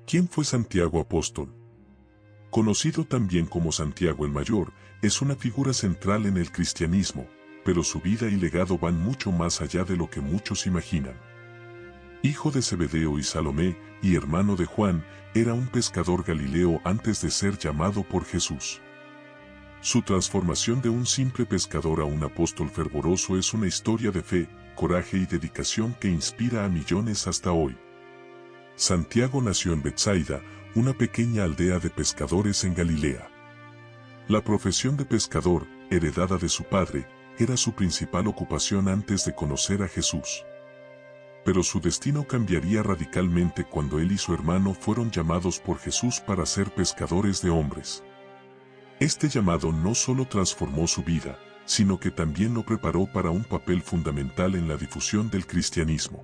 ¿Quién fue Santiago Apóstol? Conocido también como Santiago el Mayor, es una figura central en el cristianismo, pero su vida y legado van mucho más allá de lo que muchos imaginan. Hijo de Zebedeo y Salomé, y hermano de Juan, era un pescador galileo antes de ser llamado por Jesús. Su transformación de un simple pescador a un apóstol fervoroso es una historia de fe, coraje y dedicación que inspira a millones hasta hoy. Santiago nació en Betsaida, una pequeña aldea de pescadores en Galilea. La profesión de pescador, heredada de su padre, era su principal ocupación antes de conocer a Jesús. Pero su destino cambiaría radicalmente cuando él y su hermano fueron llamados por Jesús para ser pescadores de hombres. Este llamado no solo transformó su vida, sino que también lo preparó para un papel fundamental en la difusión del cristianismo.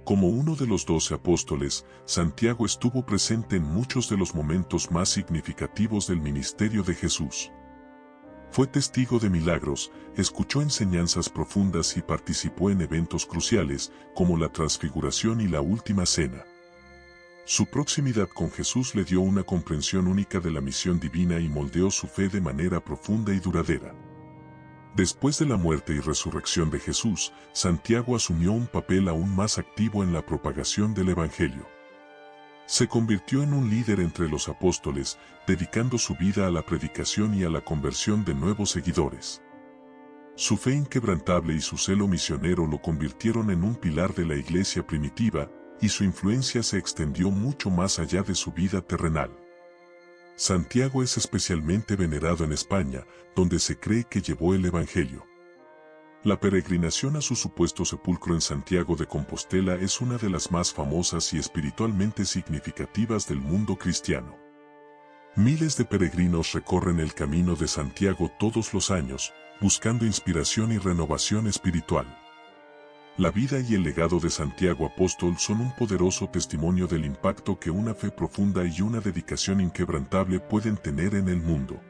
Como uno de los 12 apóstoles, Santiago estuvo presente en muchos de los momentos más significativos del ministerio de Jesús. Fue testigo de milagros, escuchó enseñanzas profundas y participó en eventos cruciales, como la Transfiguración y la Última Cena. Su proximidad con Jesús le dio una comprensión única de la misión divina y moldeó su fe de manera profunda y duradera. Después de la muerte y resurrección de Jesús, Santiago asumió un papel aún más activo en la propagación del Evangelio. Se convirtió en un líder entre los apóstoles, dedicando su vida a la predicación y a la conversión de nuevos seguidores. Su fe inquebrantable y su celo misionero lo convirtieron en un pilar de la iglesia primitiva, y su influencia se extendió mucho más allá de su vida terrenal. Santiago es especialmente venerado en España, donde se cree que llevó el Evangelio. La peregrinación a su supuesto sepulcro en Santiago de Compostela es una de las más famosas y espiritualmente significativas del mundo cristiano. Miles de peregrinos recorren el camino de Santiago todos los años, buscando inspiración y renovación espiritual. La vida y el legado de Santiago Apóstol son un poderoso testimonio del impacto que una fe profunda y una dedicación inquebrantable pueden tener en el mundo.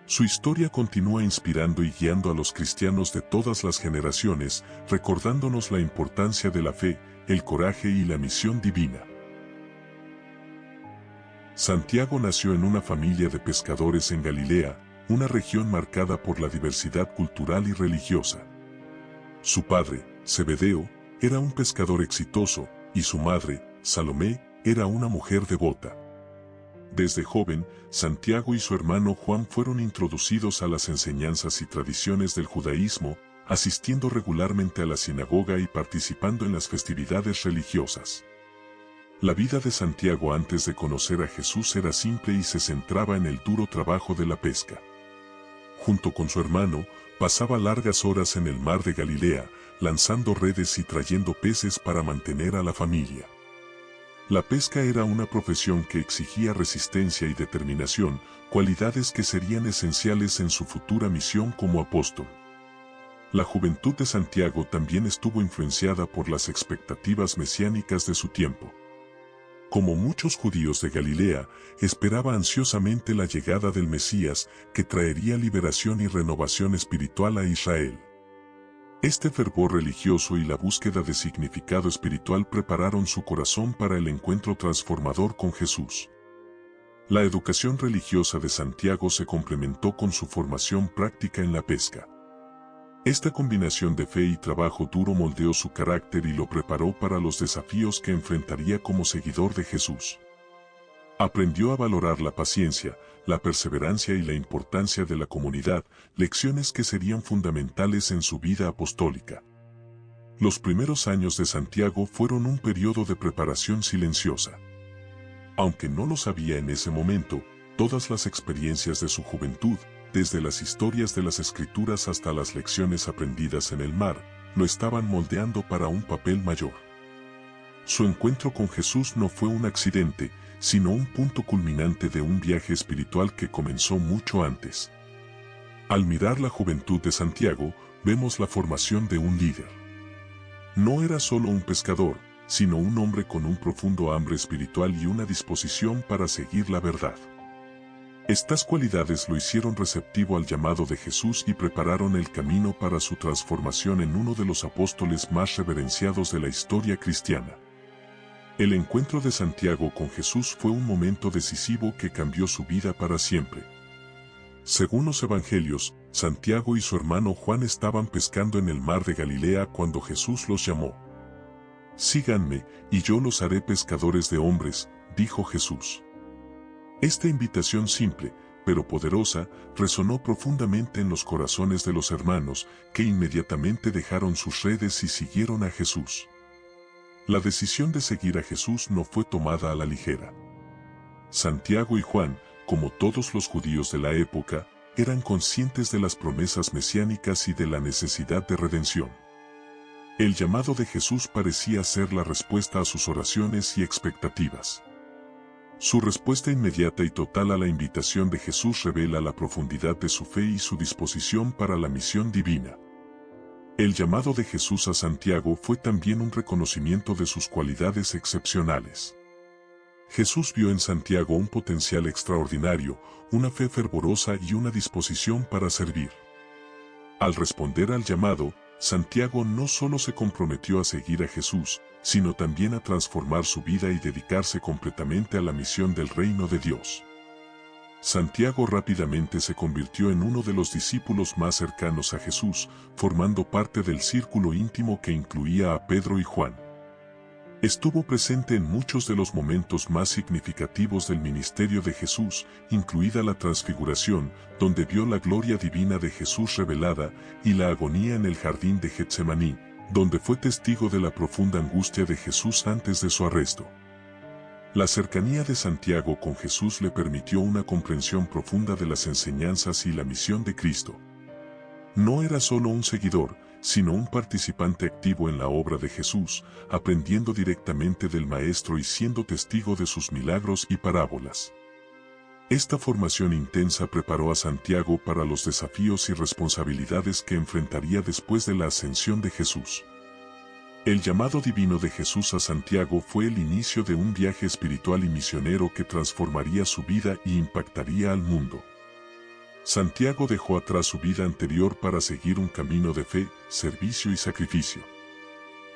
Su historia continúa inspirando y guiando a los cristianos de todas las generaciones, recordándonos la importancia de la fe, el coraje y la misión divina. Santiago nació en una familia de pescadores en Galilea, una región marcada por la diversidad cultural y religiosa. Su padre, Zebedeo, era un pescador exitoso, y su madre, Salomé, era una mujer devota. Desde joven, Santiago y su hermano Juan fueron introducidos a las enseñanzas y tradiciones del judaísmo, asistiendo regularmente a la sinagoga y participando en las festividades religiosas. La vida de Santiago antes de conocer a Jesús era simple y se centraba en el duro trabajo de la pesca. Junto con su hermano, pasaba largas horas en el mar de Galilea, lanzando redes y trayendo peces para mantener a la familia. La pesca era una profesión que exigía resistencia y determinación, cualidades que serían esenciales en su futura misión como apóstol. La juventud de Santiago también estuvo influenciada por las expectativas mesiánicas de su tiempo. Como muchos judíos de Galilea, esperaba ansiosamente la llegada del Mesías, que traería liberación y renovación espiritual a Israel. Este fervor religioso y la búsqueda de significado espiritual prepararon su corazón para el encuentro transformador con Jesús. La educación religiosa de Santiago se complementó con su formación práctica en la pesca. Esta combinación de fe y trabajo duro moldeó su carácter y lo preparó para los desafíos que enfrentaría como seguidor de Jesús. Aprendió a valorar la paciencia, la perseverancia y la importancia de la comunidad, lecciones que serían fundamentales en su vida apostólica. Los primeros años de Santiago fueron un periodo de preparación silenciosa. Aunque no lo sabía en ese momento, todas las experiencias de su juventud, desde las historias de las Escrituras hasta las lecciones aprendidas en el mar, lo estaban moldeando para un papel mayor. Su encuentro con Jesús no fue un accidente, sino un punto culminante de un viaje espiritual que comenzó mucho antes. Al mirar la juventud de Santiago, vemos la formación de un líder. No era solo un pescador, sino un hombre con un profundo hambre espiritual y una disposición para seguir la verdad. Estas cualidades lo hicieron receptivo al llamado de Jesús y prepararon el camino para su transformación en uno de los apóstoles más reverenciados de la historia cristiana. El encuentro de Santiago con Jesús fue un momento decisivo que cambió su vida para siempre. Según los evangelios, Santiago y su hermano Juan estaban pescando en el mar de Galilea cuando Jesús los llamó. «Síganme, y yo los haré pescadores de hombres», dijo Jesús. Esta invitación simple, pero poderosa, resonó profundamente en los corazones de los hermanos, que inmediatamente dejaron sus redes y siguieron a Jesús. La decisión de seguir a Jesús no fue tomada a la ligera. Santiago y Juan, como todos los judíos de la época, eran conscientes de las promesas mesiánicas y de la necesidad de redención. El llamado de Jesús parecía ser la respuesta a sus oraciones y expectativas. Su respuesta inmediata y total a la invitación de Jesús revela la profundidad de su fe y su disposición para la misión divina. El llamado de Jesús a Santiago fue también un reconocimiento de sus cualidades excepcionales. Jesús vio en Santiago un potencial extraordinario, una fe fervorosa y una disposición para servir. Al responder al llamado, Santiago no solo se comprometió a seguir a Jesús, sino también a transformar su vida y dedicarse completamente a la misión del reino de Dios. Santiago rápidamente se convirtió en uno de los discípulos más cercanos a Jesús, formando parte del círculo íntimo que incluía a Pedro y Juan. Estuvo presente en muchos de los momentos más significativos del ministerio de Jesús, incluida la transfiguración, donde vio la gloria divina de Jesús revelada, y la agonía en el jardín de Getsemaní, donde fue testigo de la profunda angustia de Jesús antes de su arresto. La cercanía de Santiago con Jesús le permitió una comprensión profunda de las enseñanzas y la misión de Cristo. No era solo un seguidor, sino un participante activo en la obra de Jesús, aprendiendo directamente del Maestro y siendo testigo de sus milagros y parábolas. Esta formación intensa preparó a Santiago para los desafíos y responsabilidades que enfrentaría después de la ascensión de Jesús. El llamado divino de Jesús a Santiago fue el inicio de un viaje espiritual y misionero que transformaría su vida y impactaría al mundo. Santiago dejó atrás su vida anterior para seguir un camino de fe, servicio y sacrificio.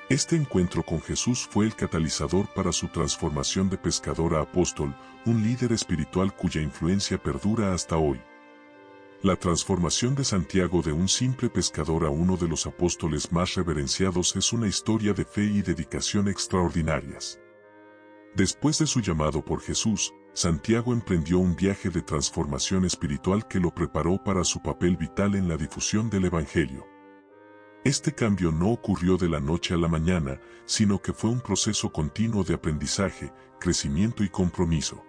Este encuentro con Jesús fue el catalizador para su transformación de pescador a apóstol, un líder espiritual cuya influencia perdura hasta hoy. La transformación de Santiago de un simple pescador a uno de los apóstoles más reverenciados es una historia de fe y dedicación extraordinarias. Después de su llamado por Jesús, Santiago emprendió un viaje de transformación espiritual que lo preparó para su papel vital en la difusión del Evangelio. Este cambio no ocurrió de la noche a la mañana, sino que fue un proceso continuo de aprendizaje, crecimiento y compromiso.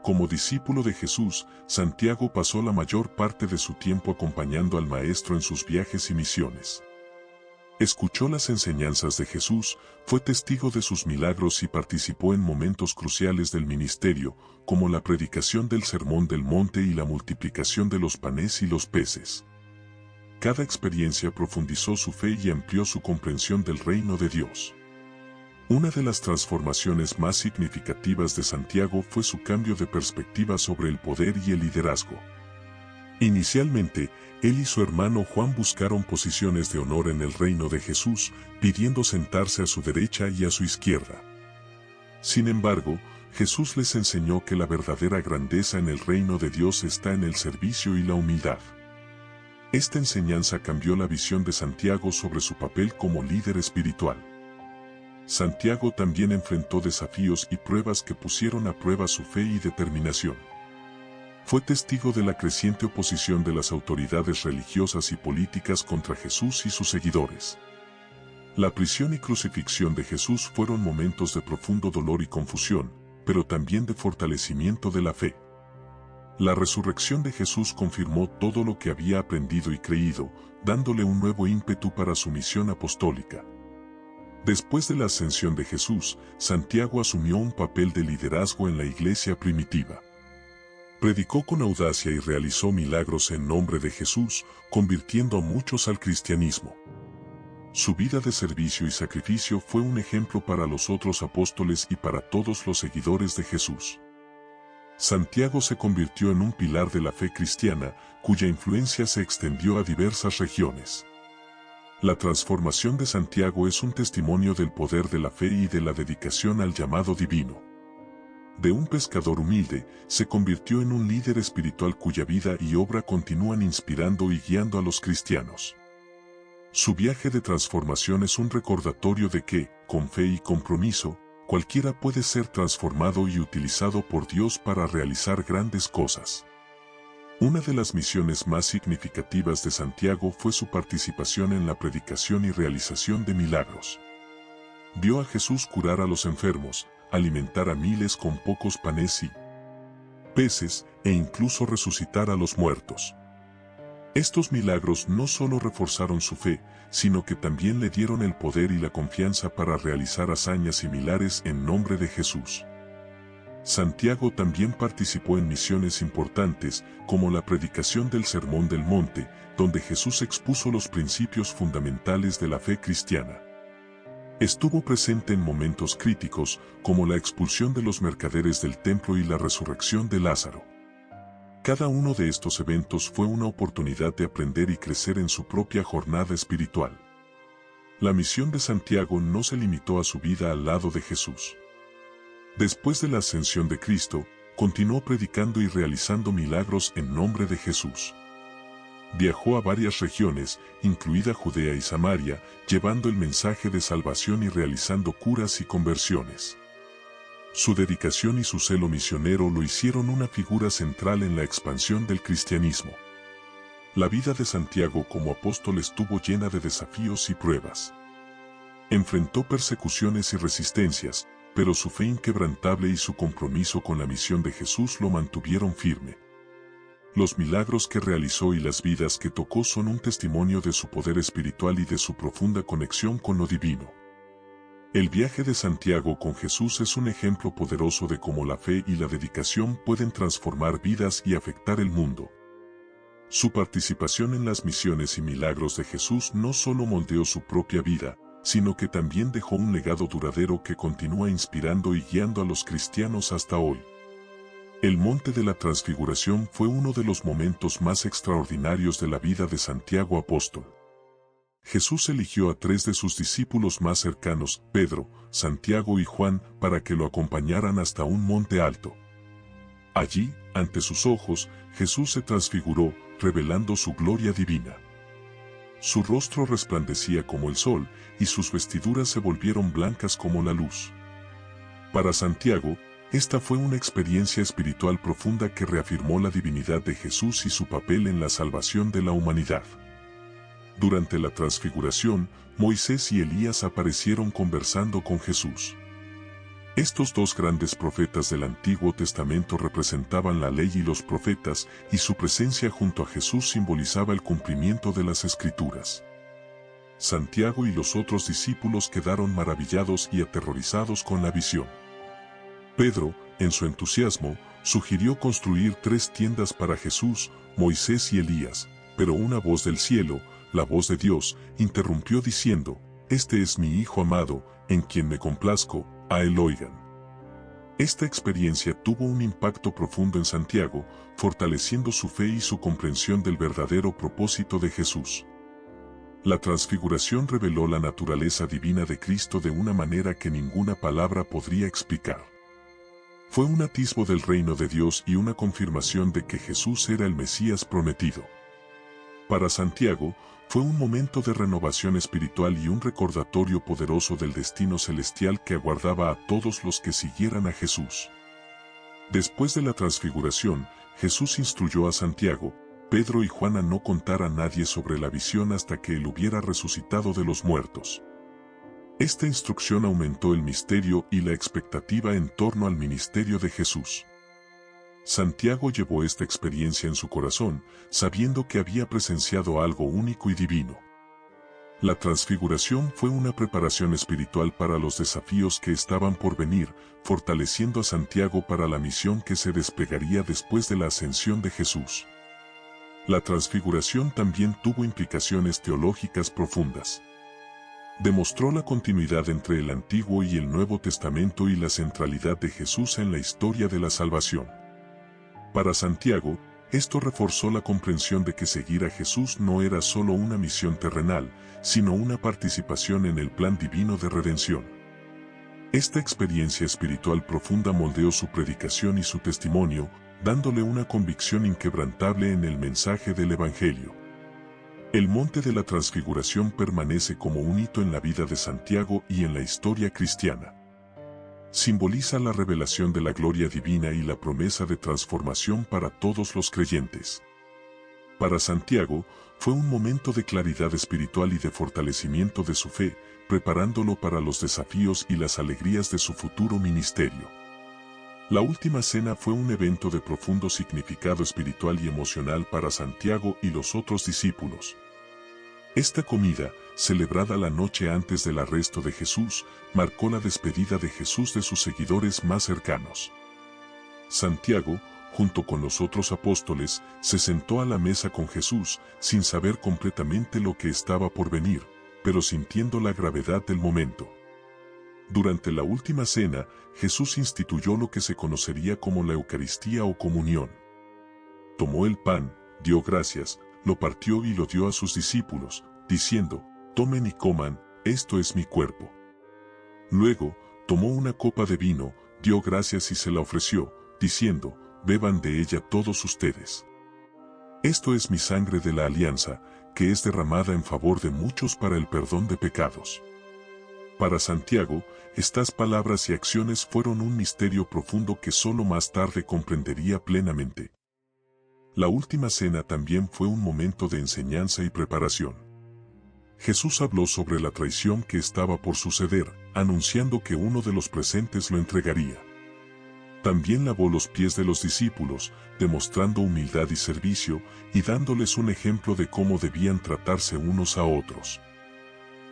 Como discípulo de Jesús, Santiago pasó la mayor parte de su tiempo acompañando al Maestro en sus viajes y misiones. Escuchó las enseñanzas de Jesús, fue testigo de sus milagros y participó en momentos cruciales del ministerio, como la predicación del Sermón del Monte y la multiplicación de los panes y los peces. Cada experiencia profundizó su fe y amplió su comprensión del reino de Dios. Una de las transformaciones más significativas de Santiago fue su cambio de perspectiva sobre el poder y el liderazgo. Inicialmente, él y su hermano Juan buscaron posiciones de honor en el reino de Jesús, pidiendo sentarse a su derecha y a su izquierda. Sin embargo, Jesús les enseñó que la verdadera grandeza en el reino de Dios está en el servicio y la humildad. Esta enseñanza cambió la visión de Santiago sobre su papel como líder espiritual. Santiago también enfrentó desafíos y pruebas que pusieron a prueba su fe y determinación. Fue testigo de la creciente oposición de las autoridades religiosas y políticas contra Jesús y sus seguidores. La prisión y crucifixión de Jesús fueron momentos de profundo dolor y confusión, pero también de fortalecimiento de la fe. La resurrección de Jesús confirmó todo lo que había aprendido y creído, dándole un nuevo ímpetu para su misión apostólica. Después de la ascensión de Jesús, Santiago asumió un papel de liderazgo en la iglesia primitiva. Predicó con audacia y realizó milagros en nombre de Jesús, convirtiendo a muchos al cristianismo. Su vida de servicio y sacrificio fue un ejemplo para los otros apóstoles y para todos los seguidores de Jesús. Santiago se convirtió en un pilar de la fe cristiana, cuya influencia se extendió a diversas regiones. La transformación de Santiago es un testimonio del poder de la fe y de la dedicación al llamado divino. De un pescador humilde, se convirtió en un líder espiritual cuya vida y obra continúan inspirando y guiando a los cristianos. Su viaje de transformación es un recordatorio de que, con fe y compromiso, cualquiera puede ser transformado y utilizado por Dios para realizar grandes cosas. Una de las misiones más significativas de Santiago fue su participación en la predicación y realización de milagros. Vio a Jesús curar a los enfermos, alimentar a miles con pocos panes y peces, e incluso resucitar a los muertos. Estos milagros no solo reforzaron su fe, sino que también le dieron el poder y la confianza para realizar hazañas similares en nombre de Jesús. Santiago también participó en misiones importantes, como la predicación del Sermón del Monte, donde Jesús expuso los principios fundamentales de la fe cristiana. Estuvo presente en momentos críticos, como la expulsión de los mercaderes del templo y la resurrección de Lázaro. Cada uno de estos eventos fue una oportunidad de aprender y crecer en su propia jornada espiritual. La misión de Santiago no se limitó a su vida al lado de Jesús. Después de la ascensión de Cristo, continuó predicando y realizando milagros en nombre de Jesús. Viajó a varias regiones, incluida Judea y Samaria, llevando el mensaje de salvación y realizando curas y conversiones. Su dedicación y su celo misionero lo hicieron una figura central en la expansión del cristianismo. La vida de Santiago como apóstol estuvo llena de desafíos y pruebas. Enfrentó persecuciones y resistencias, pero su fe inquebrantable y su compromiso con la misión de Jesús lo mantuvieron firme. Los milagros que realizó y las vidas que tocó son un testimonio de su poder espiritual y de su profunda conexión con lo divino. El viaje de Santiago con Jesús es un ejemplo poderoso de cómo la fe y la dedicación pueden transformar vidas y afectar el mundo. Su participación en las misiones y milagros de Jesús no solo moldeó su propia vida, sino que también dejó un legado duradero que continúa inspirando y guiando a los cristianos hasta hoy. El Monte de la Transfiguración fue uno de los momentos más extraordinarios de la vida de Santiago apóstol. Jesús eligió a 3 de sus discípulos más cercanos, Pedro, Santiago y Juan, para que lo acompañaran hasta un monte alto. Allí, ante sus ojos, Jesús se transfiguró, revelando su gloria divina. Su rostro resplandecía como el sol, y sus vestiduras se volvieron blancas como la luz. Para Santiago, esta fue una experiencia espiritual profunda que reafirmó la divinidad de Jesús y su papel en la salvación de la humanidad. Durante la transfiguración, Moisés y Elías aparecieron conversando con Jesús. Estos 2 grandes profetas del Antiguo Testamento representaban la ley y los profetas, y su presencia junto a Jesús simbolizaba el cumplimiento de las Escrituras. Santiago y los otros discípulos quedaron maravillados y aterrorizados con la visión. Pedro, en su entusiasmo, sugirió construir 3 tiendas para Jesús, Moisés y Elías, pero una voz del cielo, la voz de Dios, interrumpió diciendo: «Este es mi Hijo amado, en quien me complazco, a él oigan». Esta experiencia tuvo un impacto profundo en Santiago, fortaleciendo su fe y su comprensión del verdadero propósito de Jesús. La transfiguración reveló la naturaleza divina de Cristo de una manera que ninguna palabra podría explicar. Fue un atisbo del reino de Dios y una confirmación de que Jesús era el Mesías prometido. Para Santiago, fue un momento de renovación espiritual y un recordatorio poderoso del destino celestial que aguardaba a todos los que siguieran a Jesús. Después de la transfiguración, Jesús instruyó a Santiago, Pedro y Juan a no contar a nadie sobre la visión hasta que él hubiera resucitado de los muertos. Esta instrucción aumentó el misterio y la expectativa en torno al ministerio de Jesús. Santiago llevó esta experiencia en su corazón, sabiendo que había presenciado algo único y divino. La transfiguración fue una preparación espiritual para los desafíos que estaban por venir, fortaleciendo a Santiago para la misión que se desplegaría después de la ascensión de Jesús. La transfiguración también tuvo implicaciones teológicas profundas. Demostró la continuidad entre el Antiguo y el Nuevo Testamento y la centralidad de Jesús en la historia de la salvación. Para Santiago, Esto reforzó la comprensión de que seguir a Jesús no era solo una misión terrenal, sino una participación en el plan divino de redención. Esta experiencia espiritual profunda moldeó su predicación y su testimonio, dándole una convicción inquebrantable en el mensaje del Evangelio. El Monte de la Transfiguración permanece como un hito en la vida de Santiago y en la historia cristiana. Simboliza la revelación de la gloria divina y la promesa de transformación para todos los creyentes. Para Santiago, fue un momento de claridad espiritual y de fortalecimiento de su fe, preparándolo para los desafíos y las alegrías de su futuro ministerio. La última cena fue un evento de profundo significado espiritual y emocional para Santiago y los otros discípulos. Esta comida, celebrada la noche antes del arresto de Jesús, marcó la despedida de Jesús de sus seguidores más cercanos. Santiago, junto con los otros apóstoles, se sentó a la mesa con Jesús, sin saber completamente lo que estaba por venir, pero sintiendo la gravedad del momento. Durante la última cena, Jesús instituyó lo que se conocería como la Eucaristía o comunión. Tomó el pan, dio gracias, lo partió y lo dio a sus discípulos, diciendo: «Tomen y coman, esto es mi cuerpo». Luego, tomó una copa de vino, dio gracias y se la ofreció, diciendo: «Beban de ella todos ustedes. Esto es mi sangre de la alianza, que es derramada en favor de muchos para el perdón de pecados». Para Santiago, estas palabras y acciones fueron un misterio profundo que solo más tarde comprendería plenamente. La última cena también fue un momento de enseñanza y preparación. Jesús habló sobre la traición que estaba por suceder, anunciando que uno de los presentes lo entregaría. También lavó los pies de los discípulos, demostrando humildad y servicio, y dándoles un ejemplo de cómo debían tratarse unos a otros.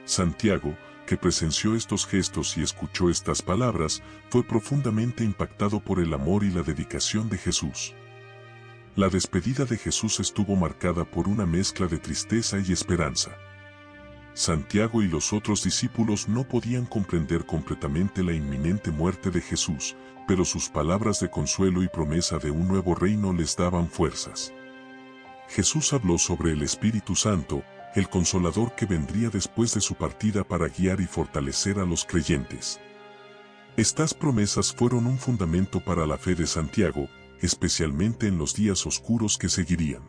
Santiago, que presenció estos gestos y escuchó estas palabras, fue profundamente impactado por el amor y la dedicación de Jesús. La despedida de Jesús estuvo marcada por una mezcla de tristeza y esperanza. Santiago y los otros discípulos no podían comprender completamente la inminente muerte de Jesús, pero sus palabras de consuelo y promesa de un nuevo reino les daban fuerzas. Jesús habló sobre el Espíritu Santo, el Consolador que vendría después de su partida para guiar y fortalecer a los creyentes. Estas promesas fueron un fundamento para la fe de Santiago, especialmente en los días oscuros que seguirían.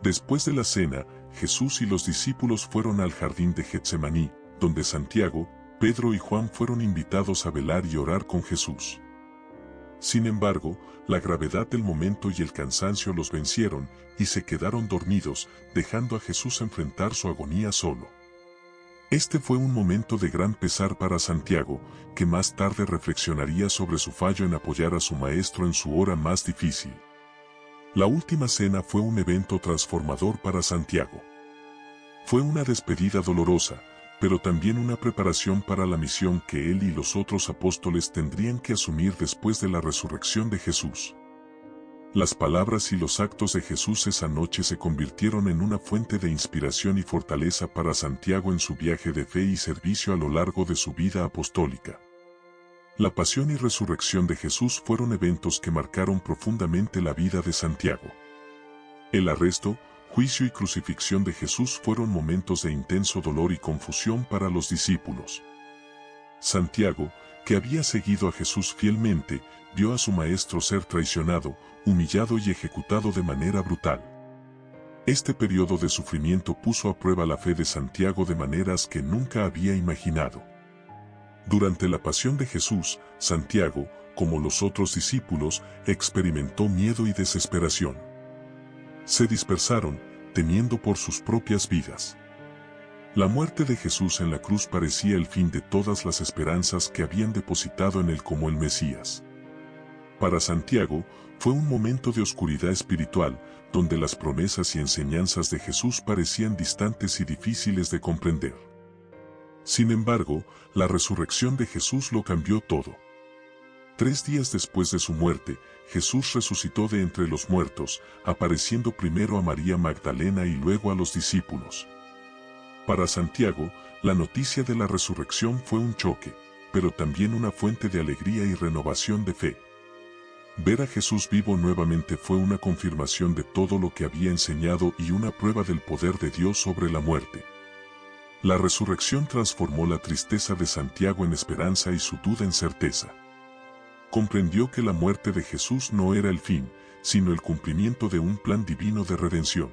Después de la cena, Jesús y los discípulos fueron al jardín de Getsemaní, donde Santiago, Pedro y Juan fueron invitados a velar y orar con Jesús. Sin embargo, la gravedad del momento y el cansancio los vencieron, y se quedaron dormidos, dejando a Jesús enfrentar su agonía solo. Este fue un momento de gran pesar para Santiago, que más tarde reflexionaría sobre su fallo en apoyar a su maestro en su hora más difícil. La última cena fue un evento transformador para Santiago. Fue una despedida dolorosa, pero también una preparación para la misión que él y los otros apóstoles tendrían que asumir después de la resurrección de Jesús. Las palabras y los actos de Jesús esa noche se convirtieron en una fuente de inspiración y fortaleza para Santiago en su viaje de fe y servicio a lo largo de su vida apostólica. La pasión y resurrección de Jesús fueron eventos que marcaron profundamente la vida de Santiago. El arresto, juicio y crucifixión de Jesús fueron momentos de intenso dolor y confusión para los discípulos. Santiago, que había seguido a Jesús fielmente, vio a su maestro ser traicionado, humillado y ejecutado de manera brutal. Este periodo de sufrimiento puso a prueba la fe de Santiago de maneras que nunca había imaginado. Durante la pasión de Jesús, Santiago, como los otros discípulos, experimentó miedo y desesperación. Se dispersaron, temiendo por sus propias vidas. La muerte de Jesús en la cruz parecía el fin de todas las esperanzas que habían depositado en él como el Mesías. Para Santiago, fue un momento de oscuridad espiritual, donde las promesas y enseñanzas de Jesús parecían distantes y difíciles de comprender. Sin embargo, la resurrección de Jesús lo cambió todo. 3 días después de su muerte, Jesús resucitó de entre los muertos, apareciendo primero a María Magdalena y luego a los discípulos. Para Santiago, la noticia de la resurrección fue un choque, pero también una fuente de alegría y renovación de fe. Ver a Jesús vivo nuevamente fue una confirmación de todo lo que había enseñado y una prueba del poder de Dios sobre la muerte. La resurrección transformó la tristeza de Santiago en esperanza y su duda en certeza. Comprendió que la muerte de Jesús no era el fin, sino el cumplimiento de un plan divino de redención.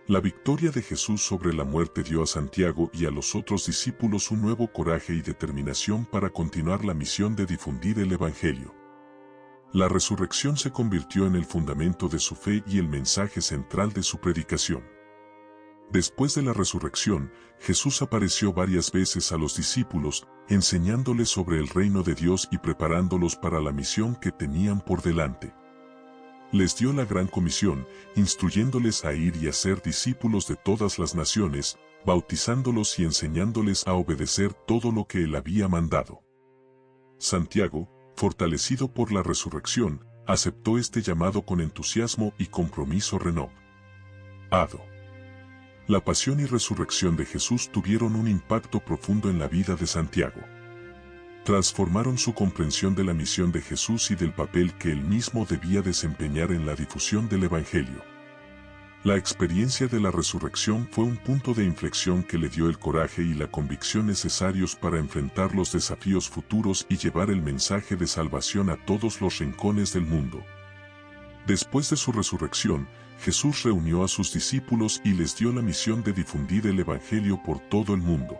La victoria de Jesús sobre la muerte dio a Santiago y a los otros discípulos un nuevo coraje y determinación para continuar la misión de difundir el Evangelio. La resurrección se convirtió en el fundamento de su fe y el mensaje central de su predicación. Después de la resurrección, Jesús apareció varias veces a los discípulos, enseñándoles sobre el reino de Dios y preparándolos para la misión que tenían por delante. Les dio la gran comisión, instruyéndoles a ir y a ser discípulos de todas las naciones, bautizándolos y enseñándoles a obedecer todo lo que él había mandado. Santiago, fortalecido por la resurrección, aceptó este llamado con entusiasmo y compromiso renovado. La pasión y resurrección de Jesús tuvieron un impacto profundo en la vida de Santiago. Transformaron su comprensión de la misión de Jesús y del papel que él mismo debía desempeñar en la difusión del Evangelio. La experiencia de la resurrección fue un punto de inflexión que le dio el coraje y la convicción necesarios para enfrentar los desafíos futuros y llevar el mensaje de salvación a todos los rincones del mundo. Después de su resurrección, Jesús reunió a sus discípulos y les dio la misión de difundir el Evangelio por todo el mundo.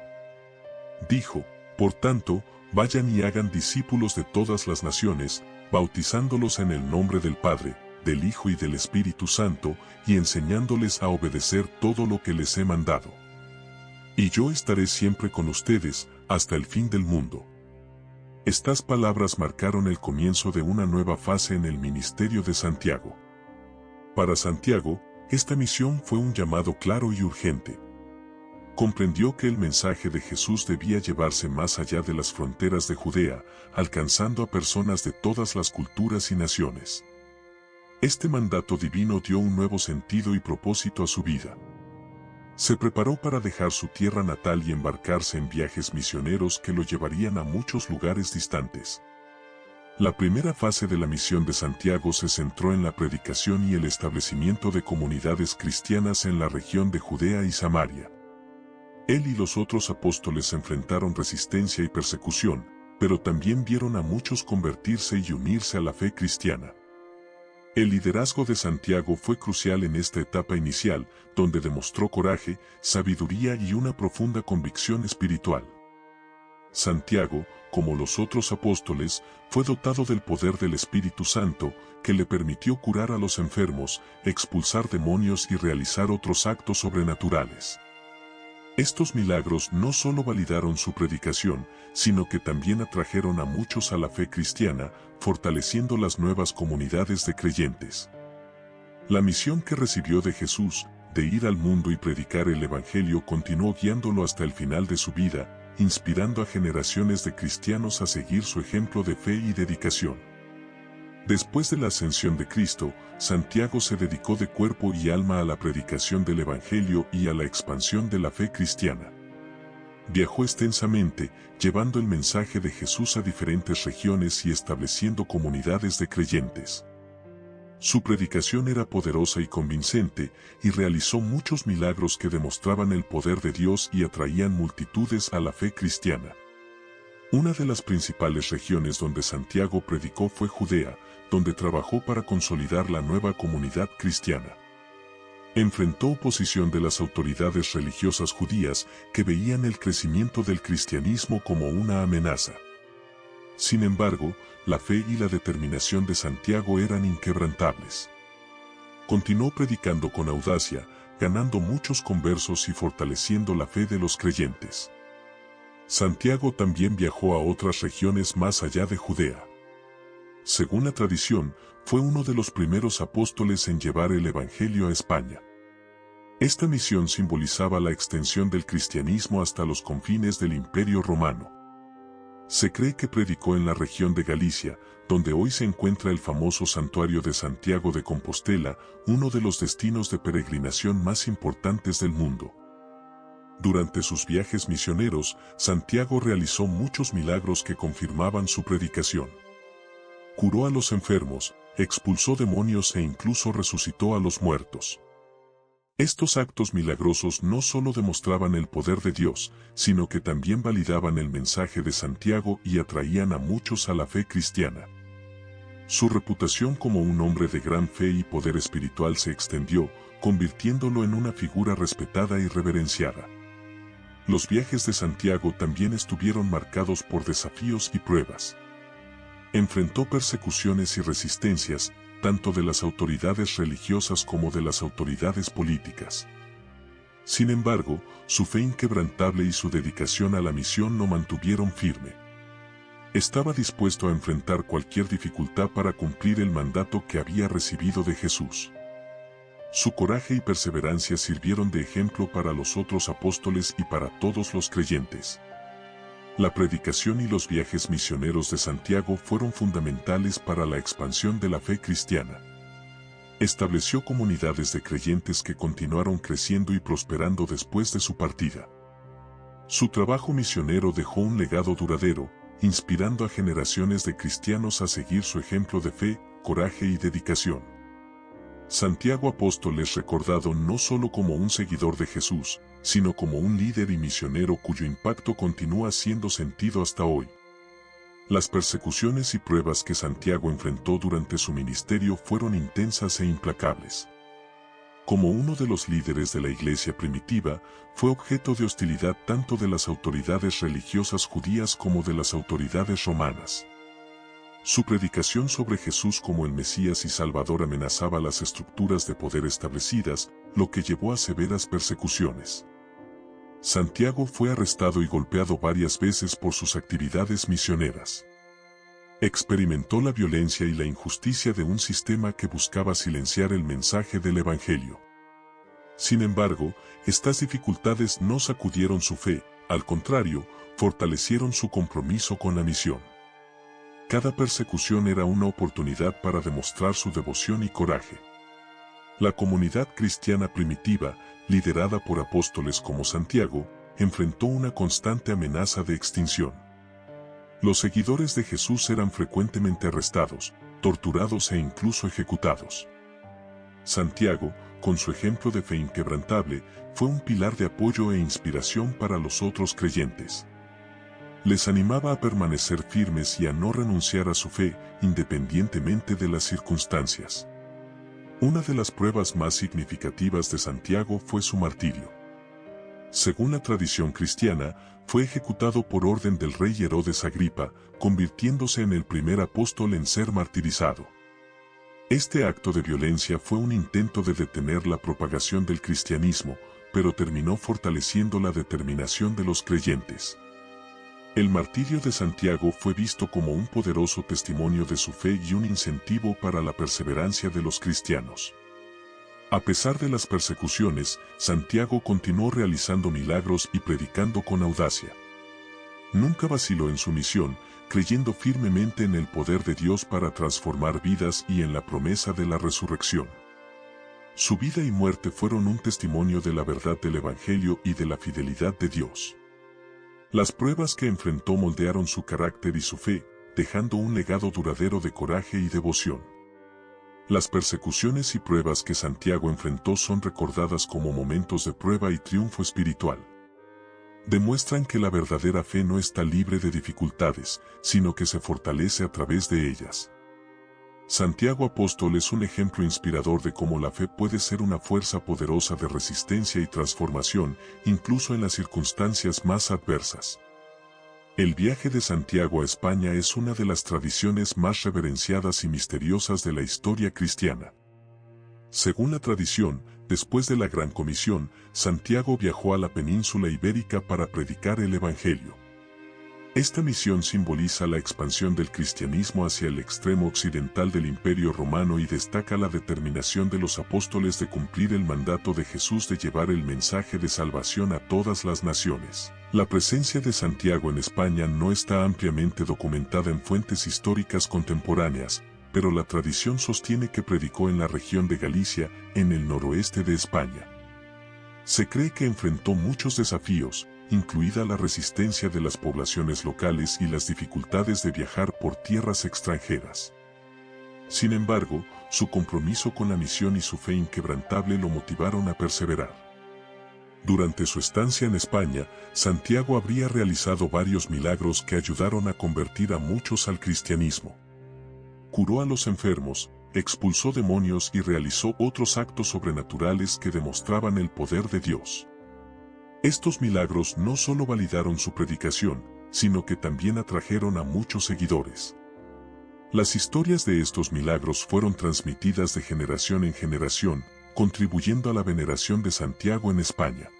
Dijo, por tanto, vayan y hagan discípulos de todas las naciones, bautizándolos en el nombre del Padre, del Hijo y del Espíritu Santo, y enseñándoles a obedecer todo lo que les he mandado. Y yo estaré siempre con ustedes, hasta el fin del mundo. Estas palabras marcaron el comienzo de una nueva fase en el ministerio de Santiago. Para Santiago, esta misión fue un llamado claro y urgente. Comprendió que el mensaje de Jesús debía llevarse más allá de las fronteras de Judea, alcanzando a personas de todas las culturas y naciones. Este mandato divino dio un nuevo sentido y propósito a su vida. Se preparó para dejar su tierra natal y embarcarse en viajes misioneros que lo llevarían a muchos lugares distantes. La primera fase de la misión de Santiago se centró en la predicación y el establecimiento de comunidades cristianas en la región de Judea y Samaria. Él y los otros apóstoles enfrentaron resistencia y persecución, pero también vieron a muchos convertirse y unirse a la fe cristiana. El liderazgo de Santiago fue crucial en esta etapa inicial, donde demostró coraje, sabiduría y una profunda convicción espiritual. Santiago, como los otros apóstoles, fue dotado del poder del Espíritu Santo, que le permitió curar a los enfermos, expulsar demonios y realizar otros actos sobrenaturales. Estos milagros no solo validaron su predicación, sino que también atrajeron a muchos a la fe cristiana, fortaleciendo las nuevas comunidades de creyentes. La misión que recibió de Jesús, de ir al mundo y predicar el Evangelio, continuó guiándolo hasta el final de su vida, inspirando a generaciones de cristianos a seguir su ejemplo de fe y dedicación. Después de la ascensión de Cristo, Santiago se dedicó de cuerpo y alma a la predicación del Evangelio y a la expansión de la fe cristiana. Viajó extensamente, llevando el mensaje de Jesús a diferentes regiones y estableciendo comunidades de creyentes. Su predicación era poderosa y convincente, y realizó muchos milagros que demostraban el poder de Dios y atraían multitudes a la fe cristiana. Una de las principales regiones donde Santiago predicó fue Judea, donde trabajó para consolidar la nueva comunidad cristiana. Enfrentó oposición de las autoridades religiosas judías que veían el crecimiento del cristianismo como una amenaza. Sin embargo, la fe y la determinación de Santiago eran inquebrantables. Continuó predicando con audacia, ganando muchos conversos y fortaleciendo la fe de los creyentes. Santiago también viajó a otras regiones más allá de Judea. Según la tradición, fue uno de los primeros apóstoles en llevar el Evangelio a España. Esta misión simbolizaba la extensión del cristianismo hasta los confines del Imperio Romano. Se cree que predicó en la región de Galicia, donde hoy se encuentra el famoso santuario de Santiago de Compostela, uno de los destinos de peregrinación más importantes del mundo. Durante sus viajes misioneros, Santiago realizó muchos milagros que confirmaban su predicación. curó a los enfermos, expulsó demonios e incluso resucitó a los muertos. Estos actos milagrosos no solo demostraban el poder de Dios, sino que también validaban el mensaje de Santiago y atraían a muchos a la fe cristiana. Su reputación como un hombre de gran fe y poder espiritual se extendió, convirtiéndolo en una figura respetada y reverenciada. Los viajes de Santiago también estuvieron marcados por desafíos y pruebas. Enfrentó persecuciones y resistencias, tanto de las autoridades religiosas como de las autoridades políticas. Sin embargo, su fe inquebrantable y su dedicación a la misión lo mantuvieron firme. Estaba dispuesto a enfrentar cualquier dificultad para cumplir el mandato que había recibido de Jesús. Su coraje y perseverancia sirvieron de ejemplo para los otros apóstoles y para todos los creyentes. La predicación y los viajes misioneros de Santiago fueron fundamentales para la expansión de la fe cristiana. Estableció comunidades de creyentes que continuaron creciendo y prosperando después de su partida. Su trabajo misionero dejó un legado duradero, inspirando a generaciones de cristianos a seguir su ejemplo de fe, coraje y dedicación. Santiago Apóstol es recordado no solo como un seguidor de Jesús, sino como un líder y misionero cuyo impacto continúa siendo sentido hasta hoy. Las persecuciones y pruebas que Santiago enfrentó durante su ministerio fueron intensas e implacables. Como uno de los líderes de la iglesia primitiva, fue objeto de hostilidad tanto de las autoridades religiosas judías como de las autoridades romanas. Su predicación sobre Jesús como el Mesías y Salvador amenazaba las estructuras de poder establecidas, lo que llevó a severas persecuciones. Santiago fue arrestado y golpeado varias veces por sus actividades misioneras. Experimentó la violencia y la injusticia de un sistema que buscaba silenciar el mensaje del Evangelio. Sin embargo, estas dificultades no sacudieron su fe, al contrario, fortalecieron su compromiso con la misión. Cada persecución era una oportunidad para demostrar su devoción y coraje. La comunidad cristiana primitiva, liderada por apóstoles como Santiago, enfrentó una constante amenaza de extinción. Los seguidores de Jesús eran frecuentemente arrestados, torturados e incluso ejecutados. Santiago, con su ejemplo de fe inquebrantable, fue un pilar de apoyo e inspiración para los otros creyentes. Les animaba a permanecer firmes y a no renunciar a su fe, independientemente de las circunstancias. Una de las pruebas más significativas de Santiago fue su martirio. Según la tradición cristiana, fue ejecutado por orden del rey Herodes Agripa, convirtiéndose en el primer apóstol en ser martirizado. Este acto de violencia fue un intento de detener la propagación del cristianismo, pero terminó fortaleciendo la determinación de los creyentes. El martirio de Santiago fue visto como un poderoso testimonio de su fe y un incentivo para la perseverancia de los cristianos. A pesar de las persecuciones, Santiago continuó realizando milagros y predicando con audacia. Nunca vaciló en su misión, creyendo firmemente en el poder de Dios para transformar vidas y en la promesa de la resurrección. Su vida y muerte fueron un testimonio de la verdad del Evangelio y de la fidelidad de Dios. Las pruebas que enfrentó moldearon su carácter y su fe, dejando un legado duradero de coraje y devoción. Las persecuciones y pruebas que Santiago enfrentó son recordadas como momentos de prueba y triunfo espiritual. Demuestran que la verdadera fe no está libre de dificultades, sino que se fortalece a través de ellas. Santiago Apóstol es un ejemplo inspirador de cómo la fe puede ser una fuerza poderosa de resistencia y transformación, incluso en las circunstancias más adversas. El viaje de Santiago a España es una de las tradiciones más reverenciadas y misteriosas de la historia cristiana. Según la tradición, después de la Gran Comisión, Santiago viajó a la península ibérica para predicar el Evangelio. Esta misión simboliza la expansión del cristianismo hacia el extremo occidental del Imperio Romano y destaca la determinación de los apóstoles de cumplir el mandato de Jesús de llevar el mensaje de salvación a todas las naciones. La presencia de Santiago en España no está ampliamente documentada en fuentes históricas contemporáneas, pero la tradición sostiene que predicó en la región de Galicia, en el noroeste de España. Se cree que enfrentó muchos desafíos, incluida la resistencia de las poblaciones locales y las dificultades de viajar por tierras extranjeras. Sin embargo, su compromiso con la misión y su fe inquebrantable lo motivaron a perseverar. Durante su estancia en España, Santiago habría realizado varios milagros que ayudaron a convertir a muchos al cristianismo. Curó a los enfermos, expulsó demonios y realizó otros actos sobrenaturales que demostraban el poder de Dios. Estos milagros no solo validaron su predicación, sino que también atrajeron a muchos seguidores. Las historias de estos milagros fueron transmitidas de generación en generación, contribuyendo a la veneración de Santiago en España.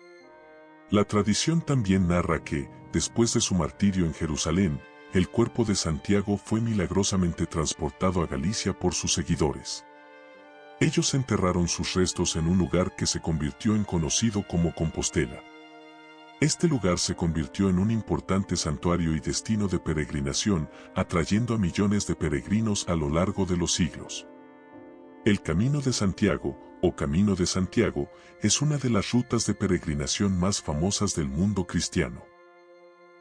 La tradición también narra que, después de su martirio en Jerusalén, el cuerpo de Santiago fue milagrosamente transportado a Galicia por sus seguidores. Ellos enterraron sus restos en un lugar que se convirtió en conocido como Compostela. Este lugar se convirtió en un importante santuario y destino de peregrinación, atrayendo a millones de peregrinos a lo largo de los siglos. El Camino de Santiago, o Camino de Santiago, es una de las rutas de peregrinación más famosas del mundo cristiano.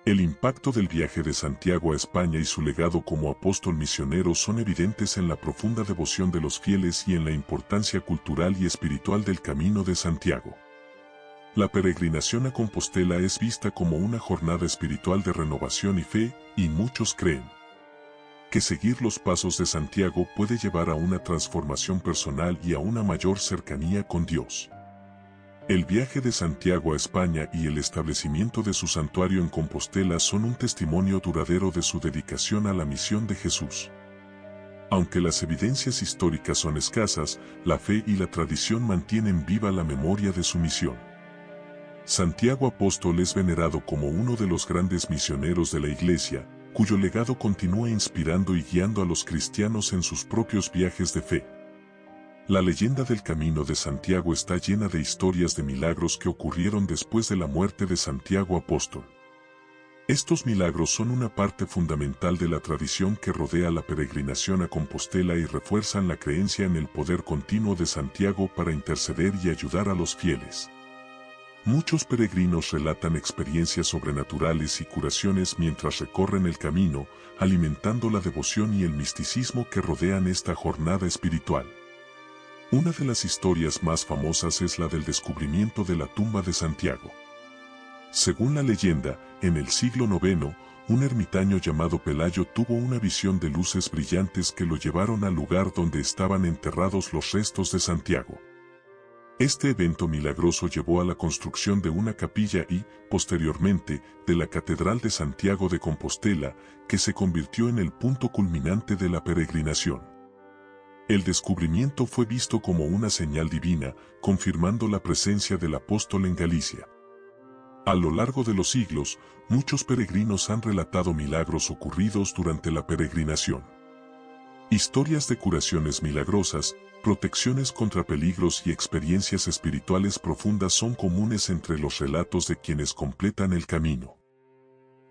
El impacto del viaje de Santiago a España y su legado como apóstol misionero son evidentes en la profunda devoción de los fieles y en la importancia cultural y espiritual del Camino de Santiago. La peregrinación a Compostela es vista como una jornada espiritual de renovación y fe, y muchos creen que seguir los pasos de Santiago puede llevar a una transformación personal y a una mayor cercanía con Dios. El viaje de Santiago a España y el establecimiento de su santuario en Compostela son un testimonio duradero de su dedicación a la misión de Jesús. Aunque las evidencias históricas son escasas, la fe y la tradición mantienen viva la memoria de su misión. Santiago Apóstol es venerado como uno de los grandes misioneros de la Iglesia, cuyo legado continúa inspirando y guiando a los cristianos en sus propios viajes de fe. La leyenda del Camino de Santiago está llena de historias de milagros que ocurrieron después de la muerte de Santiago Apóstol. Estos milagros son una parte fundamental de la tradición que rodea la peregrinación a Compostela y refuerzan la creencia en el poder continuo de Santiago para interceder y ayudar a los fieles. Muchos peregrinos relatan experiencias sobrenaturales y curaciones mientras recorren el camino, alimentando la devoción y el misticismo que rodean esta jornada espiritual. Una de las historias más famosas es la del descubrimiento de la tumba de Santiago. Según la leyenda, en el siglo IX, un ermitaño llamado Pelayo tuvo una visión de luces brillantes que lo llevaron al lugar donde estaban enterrados los restos de Santiago. Este evento milagroso llevó a la construcción de una capilla y, posteriormente, de la Catedral de Santiago de Compostela, que se convirtió en el punto culminante de la peregrinación. El descubrimiento fue visto como una señal divina, confirmando la presencia del apóstol en Galicia. A lo largo de los siglos, muchos peregrinos han relatado milagros ocurridos durante la peregrinación. Historias de curaciones milagrosas, protecciones contra peligros y experiencias espirituales profundas son comunes entre los relatos de quienes completan el camino.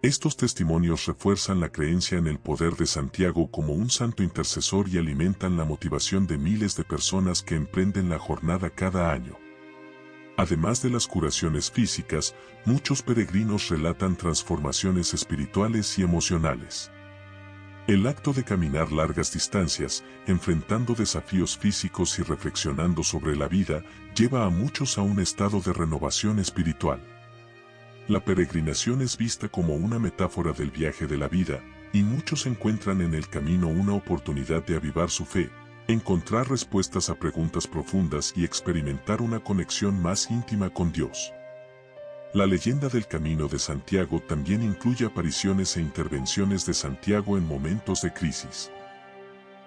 Estos testimonios refuerzan la creencia en el poder de Santiago como un santo intercesor y alimentan la motivación de miles de personas que emprenden la jornada cada año. Además de las curaciones físicas, muchos peregrinos relatan transformaciones espirituales y emocionales. El acto de caminar largas distancias, enfrentando desafíos físicos y reflexionando sobre la vida, lleva a muchos a un estado de renovación espiritual. La peregrinación es vista como una metáfora del viaje de la vida, y muchos encuentran en el camino una oportunidad de avivar su fe, encontrar respuestas a preguntas profundas y experimentar una conexión más íntima con Dios. La leyenda del Camino de Santiago también incluye apariciones e intervenciones de Santiago en momentos de crisis.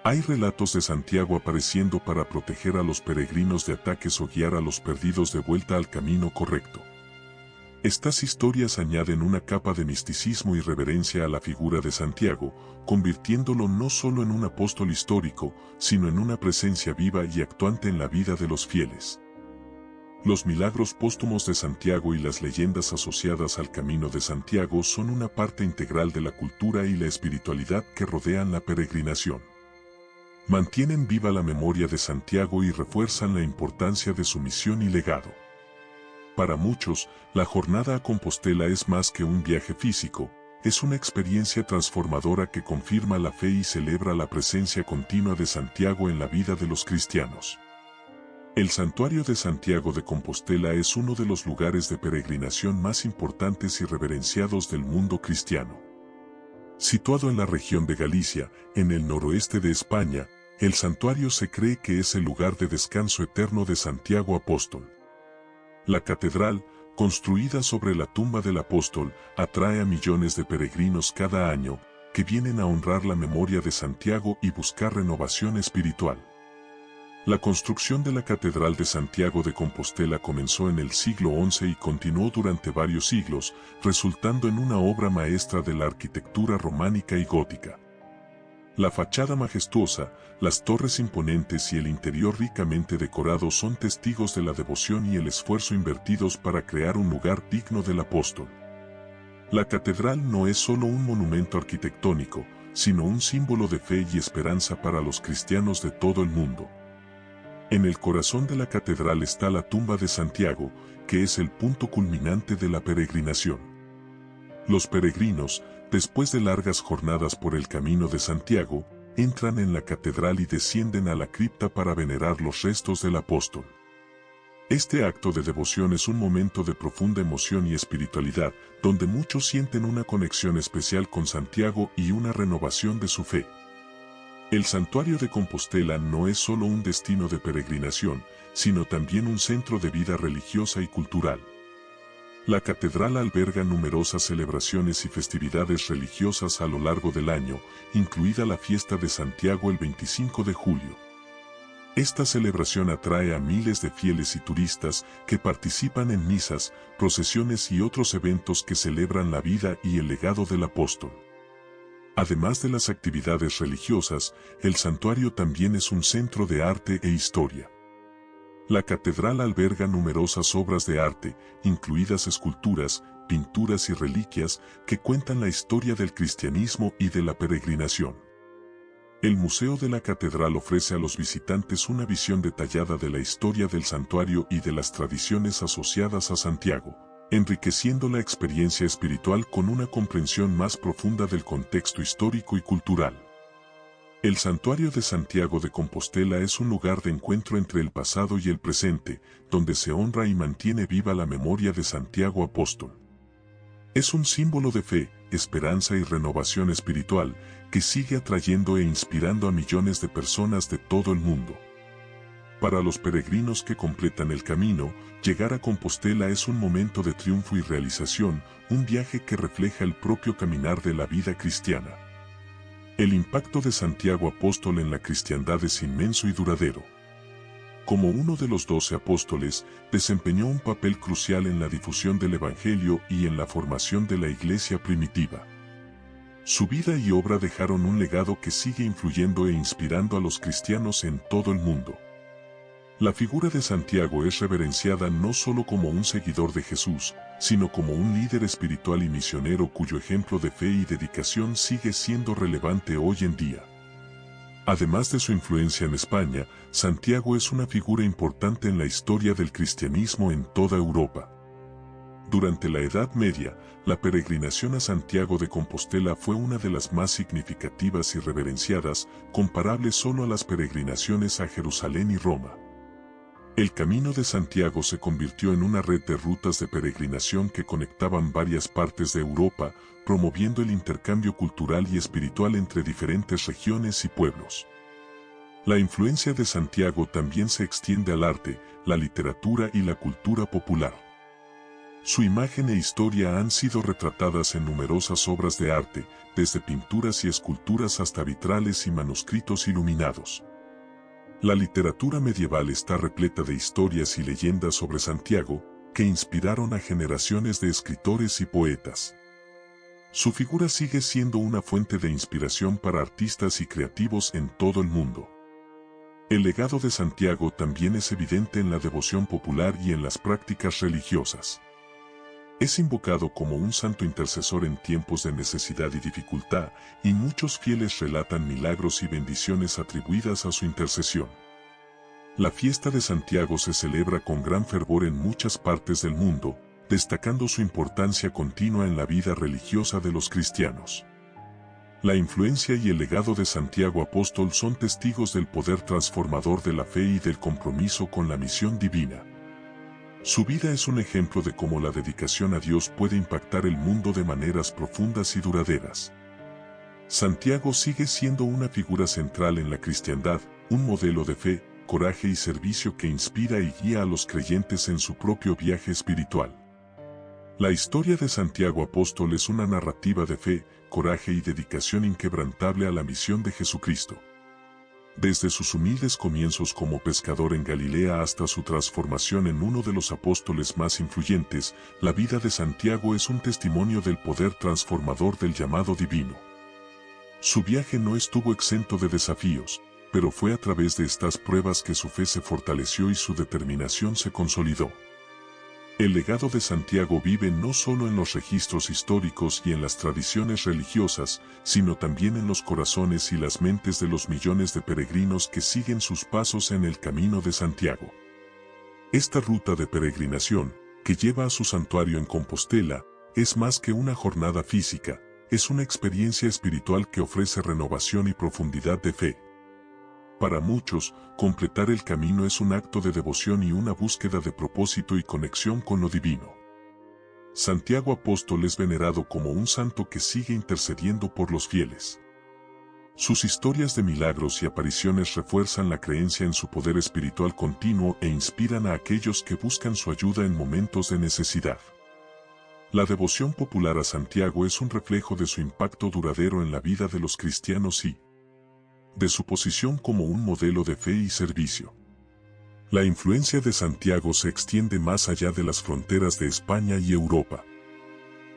Hay relatos de Santiago apareciendo para proteger a los peregrinos de ataques o guiar a los perdidos de vuelta al camino correcto. Estas historias añaden una capa de misticismo y reverencia a la figura de Santiago, convirtiéndolo no solo en un apóstol histórico, sino en una presencia viva y actuante en la vida de los fieles. Los milagros póstumos de Santiago y las leyendas asociadas al Camino de Santiago son una parte integral de la cultura y la espiritualidad que rodean la peregrinación. Mantienen viva la memoria de Santiago y refuerzan la importancia de su misión y legado. Para muchos, la jornada a Compostela es más que un viaje físico, es una experiencia transformadora que confirma la fe y celebra la presencia continua de Santiago en la vida de los cristianos. El Santuario de Santiago de Compostela es uno de los lugares de peregrinación más importantes y reverenciados del mundo cristiano. Situado en la región de Galicia, en el noroeste de España, el santuario se cree que es el lugar de descanso eterno de Santiago Apóstol. La catedral, construida sobre la tumba del apóstol, atrae a millones de peregrinos cada año, que vienen a honrar la memoria de Santiago y buscar renovación espiritual. La construcción de la Catedral de Santiago de Compostela comenzó en el siglo XI y continuó durante varios siglos, resultando en una obra maestra de la arquitectura románica y gótica. La fachada majestuosa, las torres imponentes y el interior ricamente decorado son testigos de la devoción y el esfuerzo invertidos para crear un lugar digno del apóstol. La catedral no es solo un monumento arquitectónico, sino un símbolo de fe y esperanza para los cristianos de todo el mundo. En el corazón de la catedral está la tumba de Santiago, que es el punto culminante de la peregrinación. Los peregrinos, después de largas jornadas por el camino de Santiago, entran en la catedral y descienden a la cripta para venerar los restos del apóstol. Este acto de devoción es un momento de profunda emoción y espiritualidad, donde muchos sienten una conexión especial con Santiago y una renovación de su fe. El Santuario de Compostela no es solo un destino de peregrinación, sino también un centro de vida religiosa y cultural. La catedral alberga numerosas celebraciones y festividades religiosas a lo largo del año, incluida la fiesta de Santiago el 25 de julio. Esta celebración atrae a miles de fieles y turistas que participan en misas, procesiones y otros eventos que celebran la vida y el legado del apóstol. Además de las actividades religiosas, el santuario también es un centro de arte e historia. La catedral alberga numerosas obras de arte, incluidas esculturas, pinturas y reliquias, que cuentan la historia del cristianismo y de la peregrinación. El Museo de la Catedral ofrece a los visitantes una visión detallada de la historia del santuario y de las tradiciones asociadas a Santiago, enriqueciendo la experiencia espiritual con una comprensión más profunda del contexto histórico y cultural. El Santuario de Santiago de Compostela es un lugar de encuentro entre el pasado y el presente, donde se honra y mantiene viva la memoria de Santiago Apóstol. Es un símbolo de fe, esperanza y renovación espiritual, que sigue atrayendo e inspirando a millones de personas de todo el mundo. Para los peregrinos que completan el camino, llegar a Compostela es un momento de triunfo y realización, un viaje que refleja el propio caminar de la vida cristiana. El impacto de Santiago Apóstol en la cristiandad es inmenso y duradero. Como uno de los 12 apóstoles, desempeñó un papel crucial en la difusión del Evangelio y en la formación de la iglesia primitiva. Su vida y obra dejaron un legado que sigue influyendo e inspirando a los cristianos en todo el mundo. La figura de Santiago es reverenciada no solo como un seguidor de Jesús, sino como un líder espiritual y misionero cuyo ejemplo de fe y dedicación sigue siendo relevante hoy en día. Además de su influencia en España, Santiago es una figura importante en la historia del cristianismo en toda Europa. Durante la Edad Media, la peregrinación a Santiago de Compostela fue una de las más significativas y reverenciadas, comparable solo a las peregrinaciones a Jerusalén y Roma. El Camino de Santiago se convirtió en una red de rutas de peregrinación que conectaban varias partes de Europa, promoviendo el intercambio cultural y espiritual entre diferentes regiones y pueblos. La influencia de Santiago también se extiende al arte, la literatura y la cultura popular. Su imagen e historia han sido retratadas en numerosas obras de arte, desde pinturas y esculturas hasta vitrales y manuscritos iluminados. La literatura medieval está repleta de historias y leyendas sobre Santiago, que inspiraron a generaciones de escritores y poetas. Su figura sigue siendo una fuente de inspiración para artistas y creativos en todo el mundo. El legado de Santiago también es evidente en la devoción popular y en las prácticas religiosas. Es invocado como un santo intercesor en tiempos de necesidad y dificultad, y muchos fieles relatan milagros y bendiciones atribuidas a su intercesión. La fiesta de Santiago se celebra con gran fervor en muchas partes del mundo, destacando su importancia continua en la vida religiosa de los cristianos. La influencia y el legado de Santiago Apóstol son testigos del poder transformador de la fe y del compromiso con la misión divina. Su vida es un ejemplo de cómo la dedicación a Dios puede impactar el mundo de maneras profundas y duraderas. Santiago sigue siendo una figura central en la cristiandad, un modelo de fe, coraje y servicio que inspira y guía a los creyentes en su propio viaje espiritual. La historia de Santiago Apóstol es una narrativa de fe, coraje y dedicación inquebrantable a la misión de Jesucristo. Desde sus humildes comienzos como pescador en Galilea hasta su transformación en uno de los apóstoles más influyentes, la vida de Santiago es un testimonio del poder transformador del llamado divino. Su viaje no estuvo exento de desafíos, pero fue a través de estas pruebas que su fe se fortaleció y su determinación se consolidó. El legado de Santiago vive no solo en los registros históricos y en las tradiciones religiosas, sino también en los corazones y las mentes de los millones de peregrinos que siguen sus pasos en el camino de Santiago. Esta ruta de peregrinación, que lleva a su santuario en Compostela, es más que una jornada física, es una experiencia espiritual que ofrece renovación y profundidad de fe. Para muchos, completar el camino es un acto de devoción y una búsqueda de propósito y conexión con lo divino. Santiago Apóstol es venerado como un santo que sigue intercediendo por los fieles. Sus historias de milagros y apariciones refuerzan la creencia en su poder espiritual continuo e inspiran a aquellos que buscan su ayuda en momentos de necesidad. La devoción popular a Santiago es un reflejo de su impacto duradero en la vida de los cristianos y de su posición como un modelo de fe y servicio. La influencia de Santiago se extiende más allá de las fronteras de España y Europa.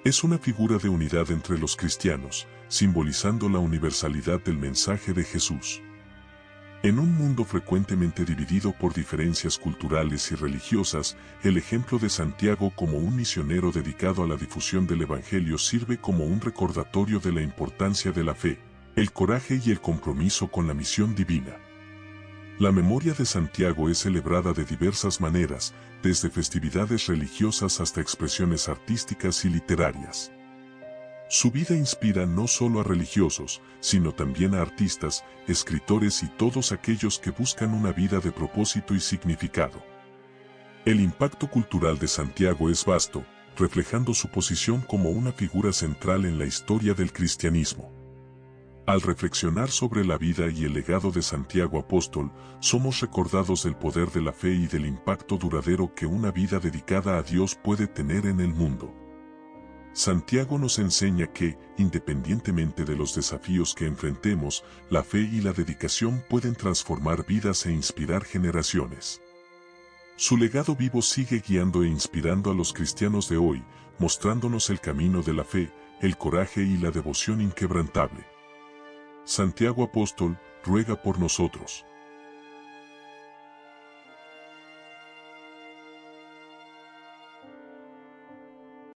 Es una figura de unidad entre los cristianos, simbolizando la universalidad del mensaje de Jesús. En un mundo frecuentemente dividido por diferencias culturales y religiosas, el ejemplo de Santiago como un misionero dedicado a la difusión del Evangelio sirve como un recordatorio de la importancia de la fe, el coraje y el compromiso con la misión divina. La memoria de Santiago es celebrada de diversas maneras, desde festividades religiosas hasta expresiones artísticas y literarias. Su vida inspira no solo a religiosos, sino también a artistas, escritores y todos aquellos que buscan una vida de propósito y significado. El impacto cultural de Santiago es vasto, reflejando su posición como una figura central en la historia del cristianismo. Al reflexionar sobre la vida y el legado de Santiago Apóstol, somos recordados del poder de la fe y del impacto duradero que una vida dedicada a Dios puede tener en el mundo. Santiago nos enseña que, independientemente de los desafíos que enfrentemos, la fe y la dedicación pueden transformar vidas e inspirar generaciones. Su legado vivo sigue guiando e inspirando a los cristianos de hoy, mostrándonos el camino de la fe, el coraje y la devoción inquebrantable. Santiago Apóstol, ruega por nosotros.